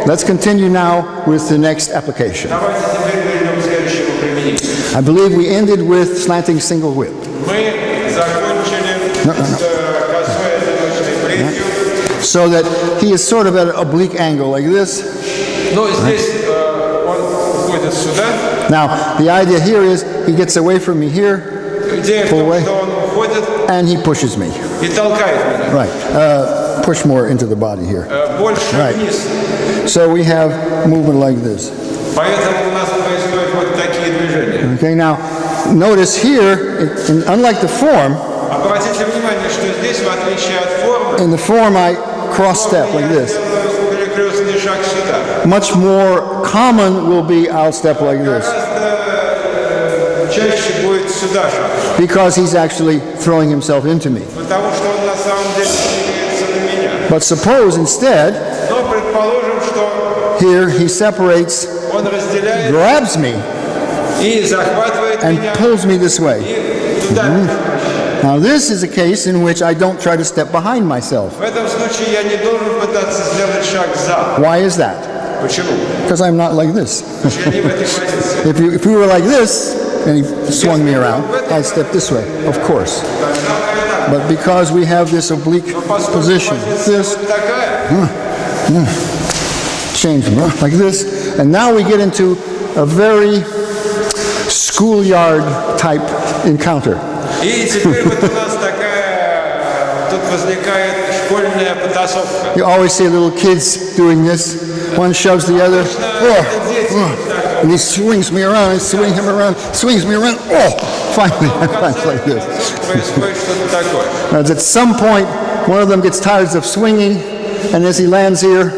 let's continue now with the next application. Давайте теперь перейдем к следующему применению. I believe we ended with slanting single whip. Мы закончили с косой одиночной плетью. So that he is sort of at an oblique angle like this. Но здесь он уходит сюда. Now, the idea here is he gets away from me here, Идея в pull том, away, что он уходит and he pushes me. и толкает меня. Right. Push more into the body here. Больше Right. вниз. So we have movement like this. Поэтому у нас происходят вот такие движения. Okay, now notice here, unlike the form, Обратите внимание, что здесь, в отличие от формы, in the form I cross step like this. перекрестный шаг сюда. Much more common will be I'll step like this. Гораздо чаще будет сюда шаг. Because he's actually throwing himself into me. Потому что он на самом деле двигается на меня. But suppose instead, Но предположим, что here he separates, он разделяет grabs me, и захватывает and меня pulls me this way. и туда. Now this is a case in which I don't try to step behind myself. В этом случае я не должен пытаться сделать шаг за. Why is that? Почему? Because I'm not like this. Я не в этой позиции. If we were like this, and he swung me around, I'd step this way, of course. But because we have this oblique position, this, change like this, and now we get into a very schoolyard type encounter. И теперь вот у нас такая, тут возникает школьная потасовка. You always see little kids doing this. One shoves the other, and he swings me around, and swing him around, swings me around. Oh, finally, I find like this. Происходит что-то такое. As at some point, one of them gets tired of swinging, and as he lands here,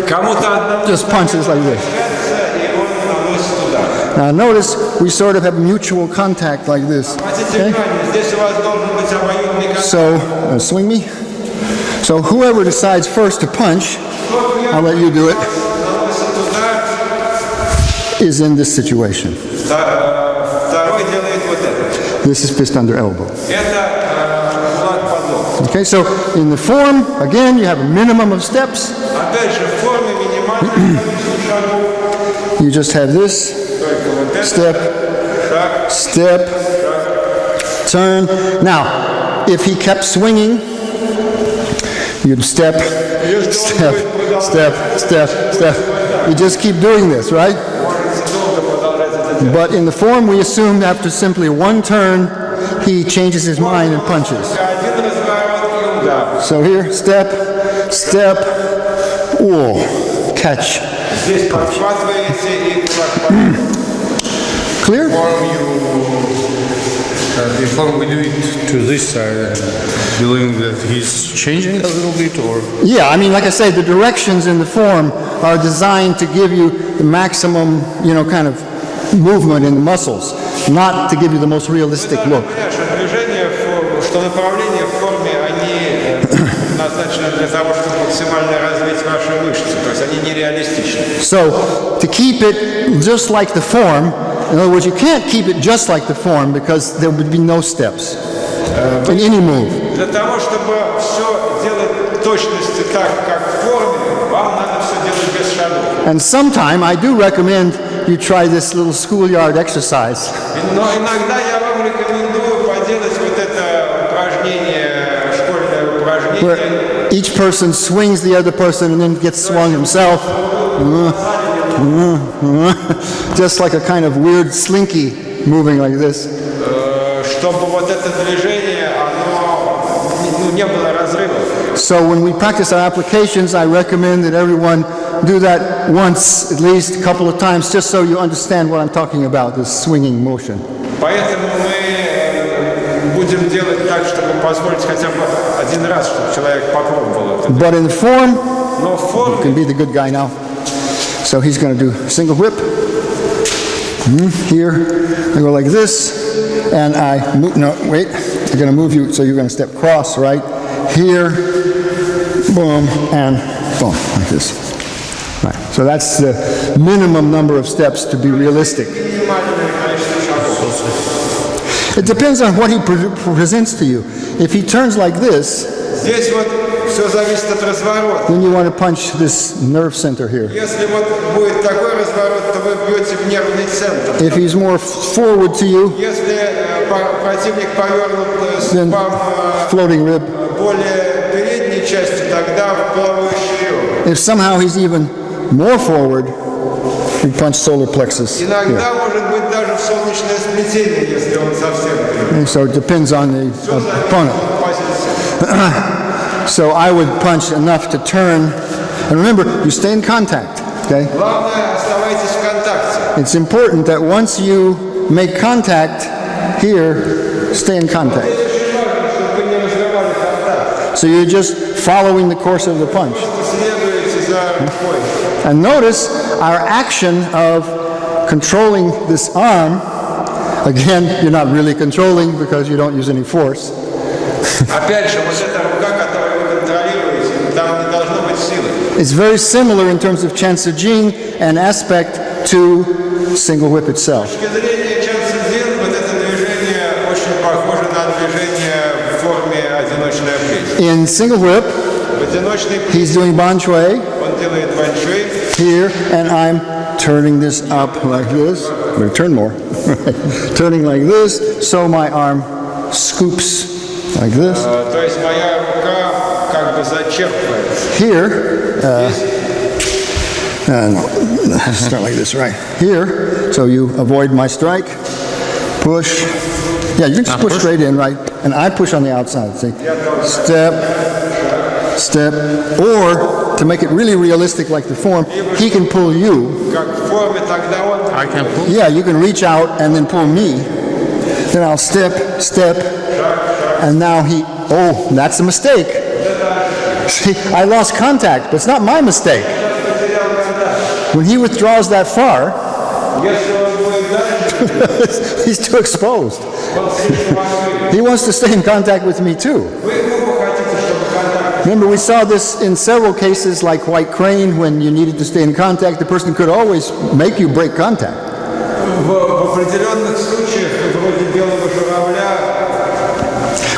Кому-то одному just punches like this. и он наносит туда. Now notice we sort of have mutual contact like this. Обратите внимание, здесь у вас должен быть обоюдный контакт. So, swing me. So whoever decides first to punch, I'll let you do it, Наносит туда, is in this situation. второй делает вот это. This is fist under elbow. Это кулак под лоб. Okay, so in the form, again, you have a minimum of steps. Опять же, в форме минимальное количество шагов. You just have this, Только вот это. step, Шаг. step, turn. Now, if he kept swinging, you'd step, step, step, step, step. You just keep doing this, right? Можете долго продолжать это делать. But in the form, we assumed after simply one turn, he changes his mind and punches. Один разворот и удар. So here, step, step, oh, catch. Здесь подхватываете и кулак под лоб. Clear? Before we do it to this side, believing that he's changing a little bit, or Yeah, I mean, like I say, the directions in the form are designed to give you the maximum, kind of movement in the muscles, not to give you the most realistic look. Что движение, что направления в форме, они назначены для того, чтобы максимально развить ваши мышцы, то есть они нереалистичны. So, to keep it just like the form, in other words, you can't keep it just like the form because there would be no steps in any move. Для того, чтобы все делать в точности так, как в форме, вам надо все делать без шагов. And sometime I do recommend you try this little schoolyard exercise. Но иногда я вам рекомендую поделать вот это упражнение, школьное упражнение. Where each person swings the other person and then gets swung himself. Just like a kind of weird slinky moving like this. Чтобы вот это движение, оно не было разрывов. So when we practice our applications, I recommend that everyone do that once, at least a couple of times, just so you understand what I'm talking about, this swinging motion. Поэтому мы будем делать так, чтобы позволить хотя бы один раз, чтобы человек попробовал это. But in the form, Но в you форме can be the good guy now. So he's going to do single whip. Here, I go like this, and I move, no, wait, I'm going to move you, so you're going to step cross, right? Here, boom, and boom, like this. Right. So that's the minimum number of steps to be realistic. минимальное количество шагов. It depends on what he presents to you. If he turns like this, Здесь вот все зависит от разворота. then you want to punch this nerve center here. Если вот будет такой разворот, то вы бьете в нервный центр. If he's more forward to you, Если противник повернут с then вам floating rib. более передней части, тогда в плавающий ребра. If somehow he's even more forward, you punch solar plexus here. Иногда может быть даже в солнечное сплетение, если он совсем прямой. And so it depends on the Всё зависит opponent. от позиции. So I would punch enough to turn. And remember, you stay in contact, okay? Главное, оставайтесь в контакте. It's important that once you make contact here, stay in contact. Это очень важно, чтобы вы не разрывали контакт. So you're just following the course of the punch. Просто следуете за рукой. And notice our action of controlling this arm. Again, you're not really controlling because you don't use any force. Опять же, вот эта рука, которую вы контролируете, там не должно быть силы. It's very similar in terms of Chansujing and aspect to single whip itself. С точки зрения Чансудзин, вот это движение очень похоже на движение в форме одиночной плети. In single whip, В одиночной he's плети doing Ban Shui он делает баншуй, here, and I'm turning this up like this. I'm going to turn more. Turning like this, so my arm scoops like this. то есть моя рука как бы зачерпывается. Here, no, start like this, right? Here, so you avoid my strike, push. Yeah, you can just push straight in, right? And I push on the outside, see? Step, step. Or, to make it really realistic like the form, he can pull you. Как в форме, тогда он... I can pull. Yeah, you can reach out and then pull me. Then I'll step, step, and now he, oh, that's a mistake. See, I lost contact, but it's not my mistake. When he withdraws that far, Если он будет дальше, he's too exposed. он слишком открыт. He wants to stay in contact with me too. Вы хотите, чтобы контакт... Remember, we saw this in several cases like White Crane, when you needed to stay in contact, the person could always make you break contact. В определенных случаях, вроде белого журавля,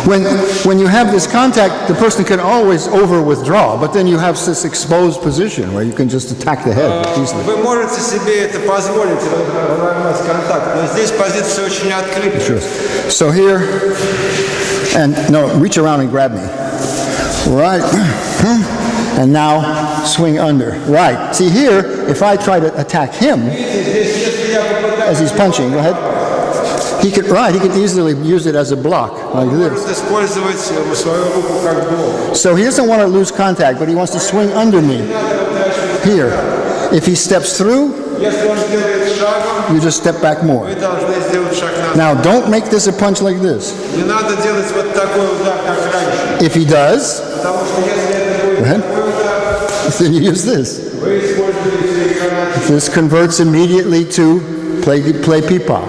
When you have this contact, the person can always over-withdraw, but then you have this exposed position where you can just attack the head easily. вы можете себе это позволить, разорвать контакт, но здесь позиция очень открытая. So here, and no, reach around and grab me. Right. And now swing under. Right. See here, if I try to attack him Здесь, если я as попытаюсь... he's punching, go ahead. He can easily use it as a block, like this. Может использовать свою руку как блок. So he doesn't want to lose contact, but he wants to swing under me. Here. If he steps through, Если он сделает шагом, you just step back more. вы должны сделать шаг назад. Now, don't make this a punch like this. Не надо делать вот такой удар, как раньше. If he does, Потому что если это будет ahead. такой удар, then you use this. вы используете гранату. This converts immediately to play peepaw.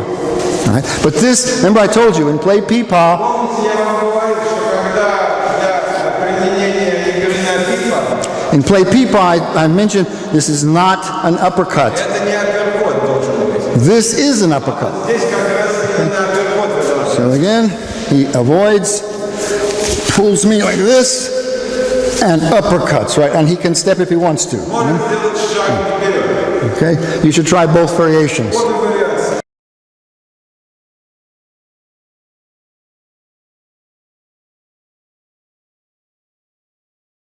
All right? But this, remember I told you, in play peepaw, Помните, я вам говорил, что когда для применения игры на пипа, in play peepaw, I mentioned this is not an uppercut. это не апперкот должен быть. This is an uppercut. Здесь как раз именно апперкот вы должны. So again, he avoids, pulls me like this, and uppercuts, right? And he can step if he wants to. Может сделать шаг вперед. Okay? You should try both variations. Вот и вариант.